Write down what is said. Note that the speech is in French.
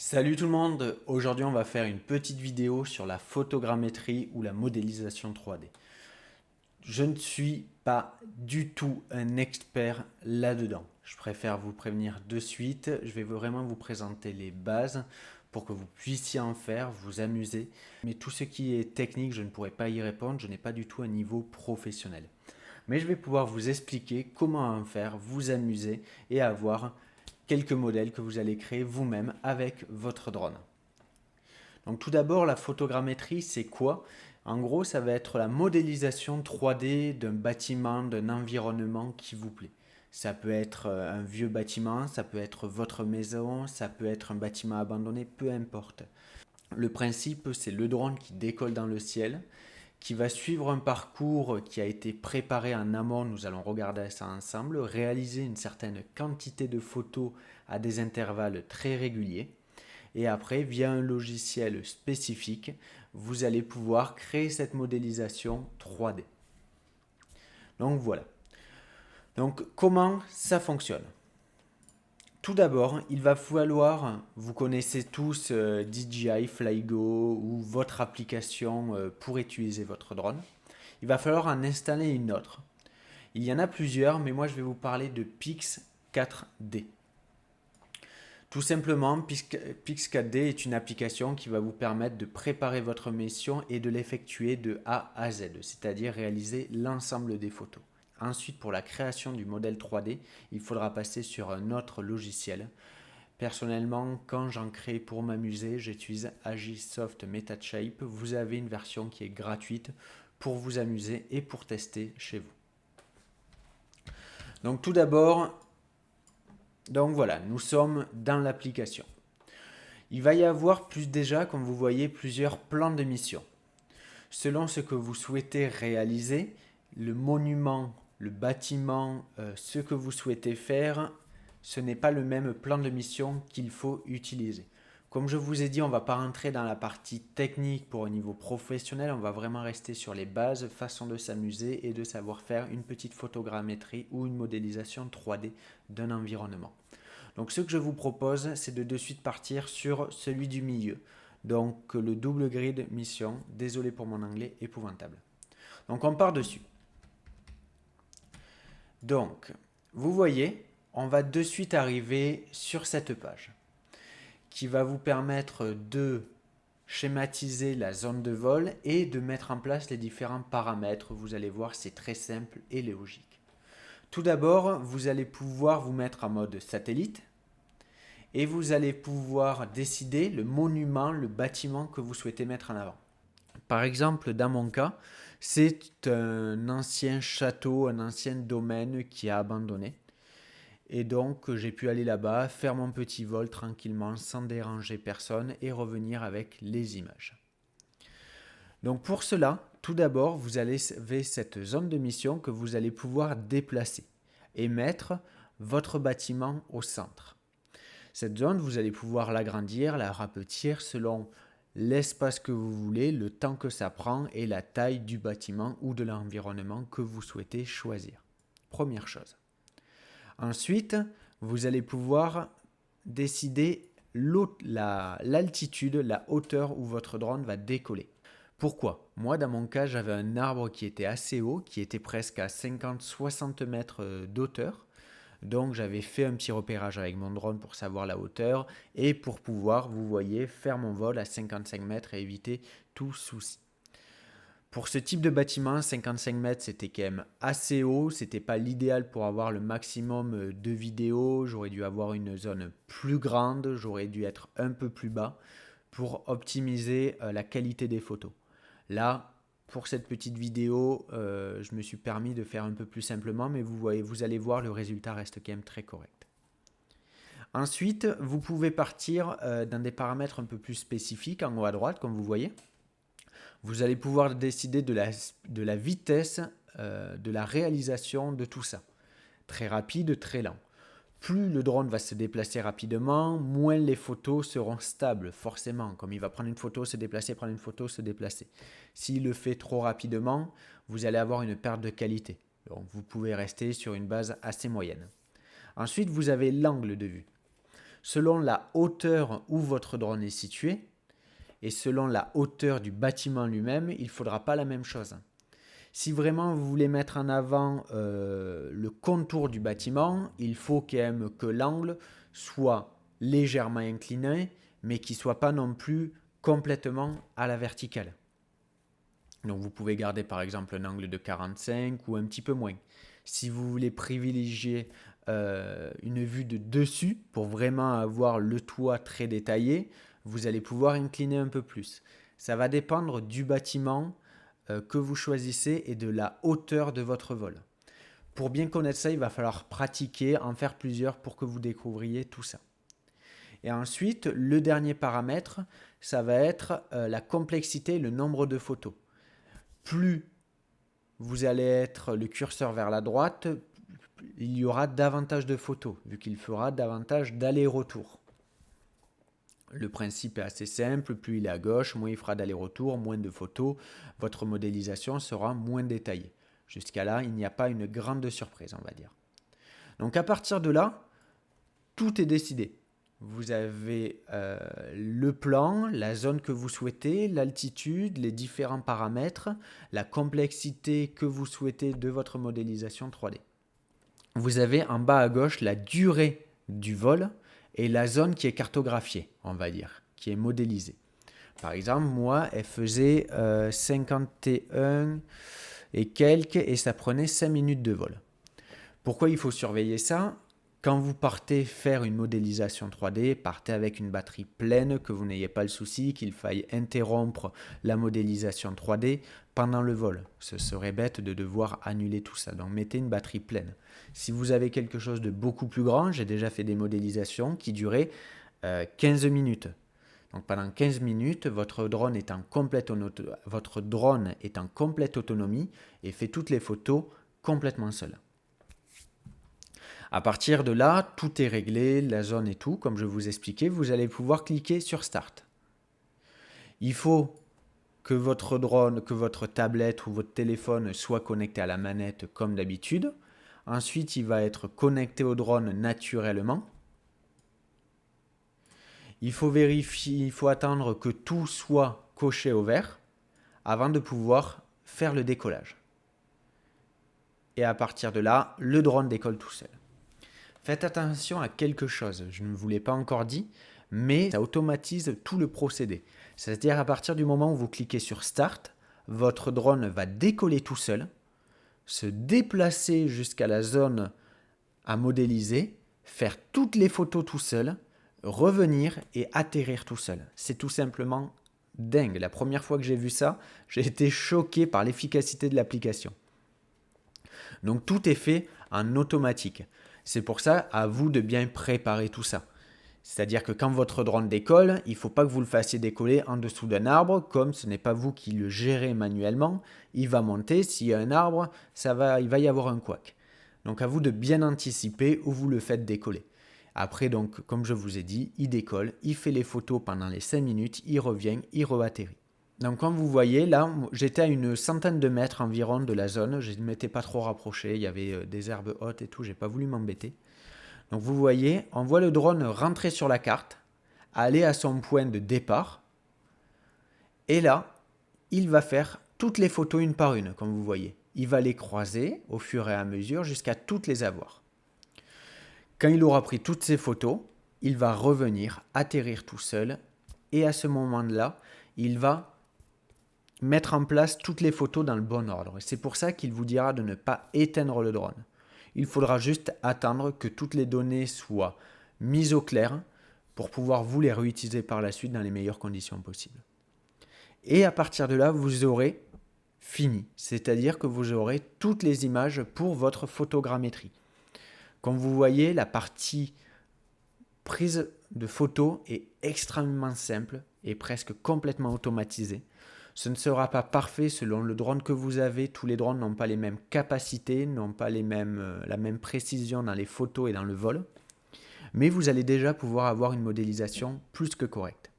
Salut tout le monde, aujourd'hui on va faire une petite vidéo sur la photogrammétrie ou la modélisation 3D. Je ne suis pas du tout un expert là-dedans. Je préfère vous prévenir de suite, je vais vraiment vous présenter les bases pour que vous puissiez en faire, vous amuser. Mais tout ce qui est technique, je ne pourrai pas y répondre, je n'ai pas du tout un niveau professionnel. Mais je vais pouvoir vous expliquer comment en faire, vous amuser et avoir quelques modèles que vous allez créer vous-même avec votre drone. Donc tout d'abord, la photogrammétrie, c'est quoi? En gros, ça va être la modélisation 3D d'un bâtiment, d'un environnement qui vous plaît. Ça peut être un vieux bâtiment, ça peut être votre maison, ça peut être un bâtiment abandonné, peu importe. Le principe, c'est le drone qui décolle dans le ciel, qui va suivre un parcours qui a été préparé en amont, nous allons regarder ça ensemble, réaliser une certaine quantité de photos à des intervalles très réguliers. Et après, via un logiciel spécifique, vous allez pouvoir créer cette modélisation 3D. Donc voilà. Donc comment ça fonctionne? Tout d'abord, il va falloir, vous connaissez tous DJI, Flygo ou votre application pour utiliser votre drone. Il va falloir en installer une autre. Il y en a plusieurs, mais moi je vais vous parler de Pix 4D. Tout simplement, Pix 4D est une application qui va vous permettre de préparer votre mission et de l'effectuer de A à Z, c'est-à-dire réaliser l'ensemble des photos. Ensuite, pour la création du modèle 3D, il faudra passer sur un autre logiciel. Personnellement, quand j'en crée pour m'amuser, j'utilise Agisoft MetaShape. Vous avez une version qui est gratuite pour vous amuser et pour tester chez vous. Donc tout d'abord, voilà, nous sommes dans l'application. Il va y avoir déjà, comme vous voyez, plusieurs plans de mission. Selon ce que vous souhaitez réaliser, le monument, le bâtiment, ce que vous souhaitez faire, ce n'est pas le même plan de mission qu'il faut utiliser. Comme je vous ai dit, on ne va pas rentrer dans la partie technique pour un niveau professionnel, on va vraiment rester sur les bases, façon de s'amuser et de savoir faire une petite photogrammétrie ou une modélisation 3D d'un environnement. Donc ce que je vous propose, c'est de suite partir sur celui du milieu. Donc le double grid mission, désolé pour mon anglais épouvantable. Donc on part dessus. Donc, vous voyez, on va de suite arriver sur cette page qui va vous permettre de schématiser la zone de vol et de mettre en place les différents paramètres. Vous allez voir, c'est très simple et logique. Tout d'abord, vous allez pouvoir vous mettre en mode satellite et vous allez pouvoir décider le monument, le bâtiment que vous souhaitez mettre en avant. Par exemple, dans mon cas, c'est un ancien château, un ancien domaine qui a abandonné. Et donc, j'ai pu aller là-bas, faire mon petit vol tranquillement, sans déranger personne et revenir avec les images. Donc pour cela, tout d'abord, vous avez cette zone de mission que vous allez pouvoir déplacer et mettre votre bâtiment au centre. Cette zone, vous allez pouvoir l'agrandir, la rapetir selon l'espace que vous voulez, le temps que ça prend et la taille du bâtiment ou de l'environnement que vous souhaitez choisir. Première chose. Ensuite, vous allez pouvoir décider l'altitude, la hauteur où votre drone va décoller. Pourquoi? Moi, dans mon cas, j'avais un arbre qui était assez haut, qui était presque à 50-60 mètres d'auteur. Donc j'avais fait un petit repérage avec mon drone pour savoir la hauteur et pour pouvoir, vous voyez, faire mon vol à 55 mètres et éviter tout souci. Pour ce type de bâtiment, 55 mètres, c'était quand même assez haut. C'était pas l'idéal pour avoir le maximum de vidéos. J'aurais dû avoir une zone plus grande. J'aurais dû être un peu plus bas pour optimiser la qualité des photos. Là, pour cette petite vidéo, je me suis permis de faire un peu plus simplement, mais vous allez voir, le résultat reste quand même très correct. Ensuite, vous pouvez partir dans des paramètres un peu plus spécifiques en haut à droite, comme vous voyez. Vous allez pouvoir décider de la vitesse de la réalisation de tout ça. Très rapide, très lent. Plus le drone va se déplacer rapidement, moins les photos seront stables, forcément. Comme il va prendre une photo, se déplacer, prendre une photo, se déplacer. S'il le fait trop rapidement, vous allez avoir une perte de qualité. Donc vous pouvez rester sur une base assez moyenne. Ensuite, vous avez l'angle de vue. selon la hauteur où votre drone est situé et selon la hauteur du bâtiment lui-même, il ne faudra pas la même chose. Si vraiment vous voulez mettre en avant le contour du bâtiment, il faut quand même que l'angle soit légèrement incliné, mais qui ne soit pas non plus complètement à la verticale. Donc vous pouvez garder par exemple un angle de 45 ou un petit peu moins. Si vous voulez privilégier une vue de dessus pour vraiment avoir le toit très détaillé, vous allez pouvoir incliner un peu plus. Ça va dépendre du bâtiment que vous choisissez et de la hauteur de votre vol. Pour bien connaître ça, il va falloir pratiquer, en faire plusieurs pour que vous découvriez tout ça. Et ensuite, le dernier paramètre, ça va être la complexité, le nombre de photos. Plus vous allez être le curseur vers la droite, il y aura davantage de photos, vu qu'il fera davantage d'aller-retour. Le principe est assez simple, plus il est à gauche, moins il fera d'aller-retour, moins de photos, votre modélisation sera moins détaillée. Jusqu'à là, il n'y a pas une grande surprise, on va dire. Donc à partir de là, tout est décidé. Vous avez le plan, la zone que vous souhaitez, l'altitude, les différents paramètres, la complexité que vous souhaitez de votre modélisation 3D. Vous avez en bas à gauche la durée du vol et la zone qui est cartographiée, on va dire, qui est modélisée. Par exemple, moi, elle faisait 51 et quelques et ça prenait 5 minutes de vol. Pourquoi il faut surveiller ça ? Quand vous partez faire une modélisation 3D, partez avec une batterie pleine, que vous n'ayez pas le souci qu'il faille interrompre la modélisation 3D pendant le vol. Ce serait bête de devoir annuler tout ça. Donc mettez une batterie pleine. Si vous avez quelque chose de beaucoup plus grand, j'ai déjà fait des modélisations qui duraient 15 minutes. Donc pendant 15 minutes, votre drone est en complète autonomie et fait toutes les photos complètement seul. À partir de là, tout est réglé, la zone et tout, comme je vous expliquais, vous allez pouvoir cliquer sur Start. Il faut que votre drone, que votre tablette ou votre téléphone soit connecté à la manette comme d'habitude. Ensuite, il va être connecté au drone naturellement. Il faut vérifier, il faut attendre que tout soit coché au vert avant de pouvoir faire le décollage. Et à partir de là, le drone décolle tout seul. Faites attention à quelque chose, je ne vous l'ai pas encore dit, mais ça automatise tout le procédé. C'est-à-dire à partir du moment où vous cliquez sur Start, votre drone va décoller tout seul, se déplacer jusqu'à la zone à modéliser, faire toutes les photos tout seul, revenir et atterrir tout seul. C'est tout simplement dingue. La première fois que j'ai vu ça, j'ai été choqué par l'efficacité de l'application. Donc tout est fait en automatique. C'est pour ça, à vous de bien préparer tout ça. C'est-à-dire que quand votre drone décolle, il ne faut pas que vous le fassiez décoller en dessous d'un arbre, comme ce n'est pas vous qui le gérez manuellement. Il va monter, s'il y a un arbre, il va y avoir un couac. Donc à vous de bien anticiper où vous le faites décoller. Après, donc, comme je vous ai dit, il décolle, il fait les photos pendant les 5 minutes, il revient, il re-atterrit. Donc comme vous voyez, là, j'étais à une centaine de mètres environ de la zone. Je ne m'étais pas trop rapproché, il y avait des herbes hautes et tout, je n'ai pas voulu m'embêter. Donc vous voyez, on voit le drone rentrer sur la carte, aller à son point de départ. Et là, il va faire toutes les photos une par une, comme vous voyez. Il va les croiser au fur et à mesure jusqu'à toutes les avoir. Quand il aura pris toutes ces photos, il va revenir, atterrir tout seul. Et à ce moment-là, il va mettre en place toutes les photos dans le bon ordre. C'est pour ça qu'il vous dira de ne pas éteindre le drone. Il faudra juste attendre que toutes les données soient mises au clair pour pouvoir vous les réutiliser par la suite dans les meilleures conditions possibles. Et à partir de là, vous aurez fini. C'est-à-dire que vous aurez toutes les images pour votre photogrammétrie. Comme vous voyez, la partie prise de photos est extrêmement simple et presque complètement automatisée. Ce ne sera pas parfait selon le drone que vous avez. Tous les drones n'ont pas les mêmes capacités, n'ont pas la même précision dans les photos et dans le vol. Mais vous allez déjà pouvoir avoir une modélisation plus que correcte.